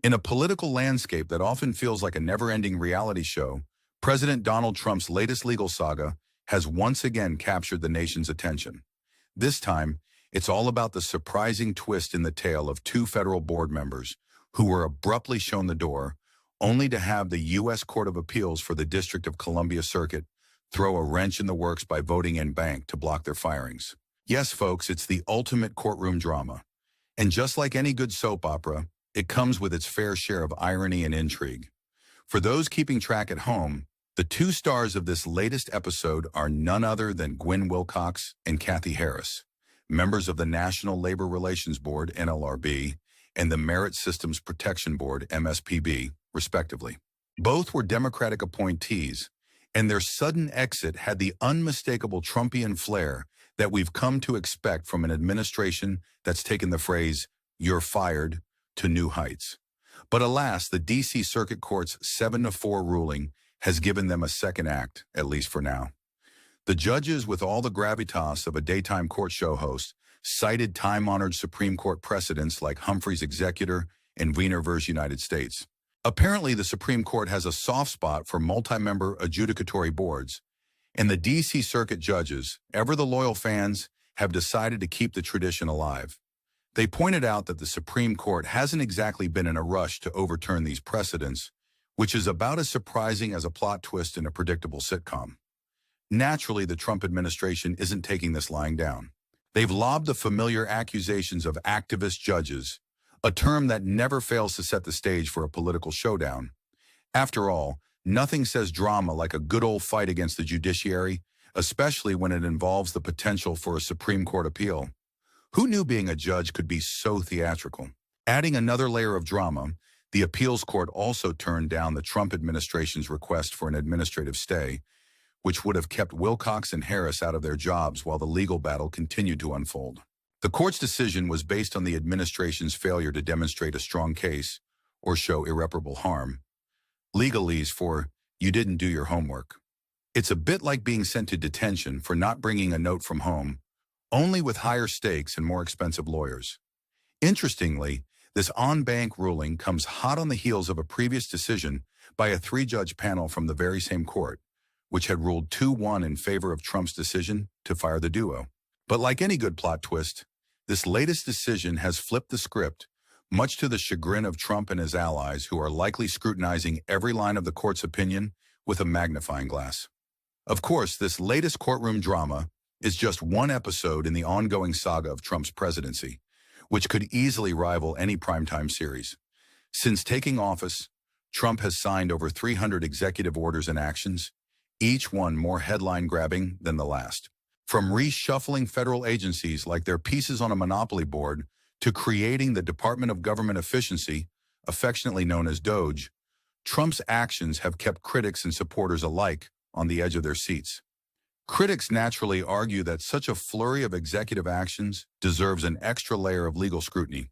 In a political landscape that often feels like a never-ending reality show, President Donald Trump's latest legal saga has once again captured the nation's attention. This time, it's all about the surprising twist in the tale of two federal board members who were abruptly shown the door, only to have the U.S. Court of Appeals for the District of Columbia Circuit throw a wrench in the works by voting en banc to block their firings. Yes, folks, it's the ultimate courtroom drama. And just like any good soap opera, it comes with its fair share of irony and intrigue. For those keeping track at home, the two stars of this latest episode are none other than Gwen Wilcox and Kathy Harris, members of the National Labor Relations Board, NLRB, and the Merit Systems Protection Board, MSPB, respectively. Both were Democratic appointees, and their sudden exit had the unmistakable Trumpian flair that we've come to expect from an administration that's taken the phrase, "you're fired," to new heights. But alas, the D.C. Circuit Court's 7-4 ruling has given them a second act, at least for now. The judges, with all the gravitas of a daytime court show host, cited time-honored Supreme Court precedents like Humphrey's Executor and Wiener v. United States. Apparently, the Supreme Court has a soft spot for multi-member adjudicatory boards, and the D.C. Circuit judges, ever the loyal fans, have decided to keep the tradition alive. They pointed out that the Supreme Court hasn't exactly been in a rush to overturn these precedents, which is about as surprising as a plot twist in a predictable sitcom. Naturally, the Trump administration isn't taking this lying down. They've lobbed the familiar accusations of activist judges, a term that never fails to set the stage for a political showdown. After all, nothing says drama like a good old fight against the judiciary, especially when it involves the potential for a Supreme Court appeal. Who knew being a judge could be so theatrical? Adding another layer of drama, the appeals court also turned down the Trump administration's request for an administrative stay, which would have kept Wilcox and Harris out of their jobs while the legal battle continued to unfold. The court's decision was based on the administration's failure to demonstrate a strong case or show irreparable harm. Legalese for, "you didn't do your homework." It's a bit like being sent to detention for not bringing a note from home, only with higher stakes and more expensive lawyers. Interestingly, this en banc ruling comes hot on the heels of a previous decision by a 3-judge panel from the very same court, which had ruled 2-1 in favor of Trump's decision to fire the duo. But like any good plot twist, this latest decision has flipped the script, much to the chagrin of Trump and his allies, who are likely scrutinizing every line of the court's opinion with a magnifying glass. Of course, this latest courtroom drama is just one episode in the ongoing saga of Trump's presidency, which could easily rival any primetime series. Since taking office, Trump has signed over 300 executive orders and actions, each one more headline-grabbing than the last. From reshuffling federal agencies like they're pieces on a monopoly board to creating the Department of Government Efficiency, affectionately known as DOGE, Trump's actions have kept critics and supporters alike on the edge of their seats. Critics naturally argue that such a flurry of executive actions deserves an extra layer of legal scrutiny.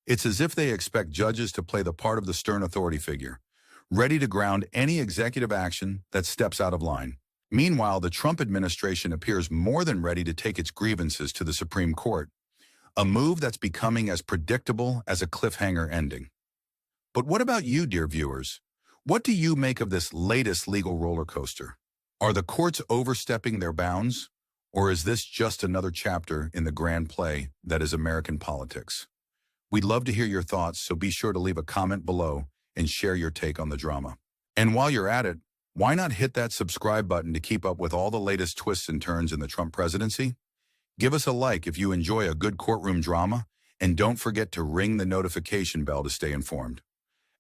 It's as if they expect judges to play the part of the stern authority figure, ready to ground any executive action that steps out of line. Meanwhile, the Trump administration appears more than ready to take its grievances to the Supreme Court, a move that's becoming as predictable as a cliffhanger ending. But what about you, dear viewers? What do you make of this latest legal roller coaster? Are the courts overstepping their bounds, or is this just another chapter in the grand play that is American politics? We'd love to hear your thoughts, so be sure to leave a comment below and share your take on the drama. And while you're at it, why not hit that subscribe button to keep up with all the latest twists and turns in the Trump presidency? Give us a like if you enjoy a good courtroom drama, and don't forget to ring the notification bell to stay informed.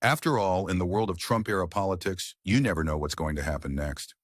After all, in the world of Trump-era politics, you never know what's going to happen next.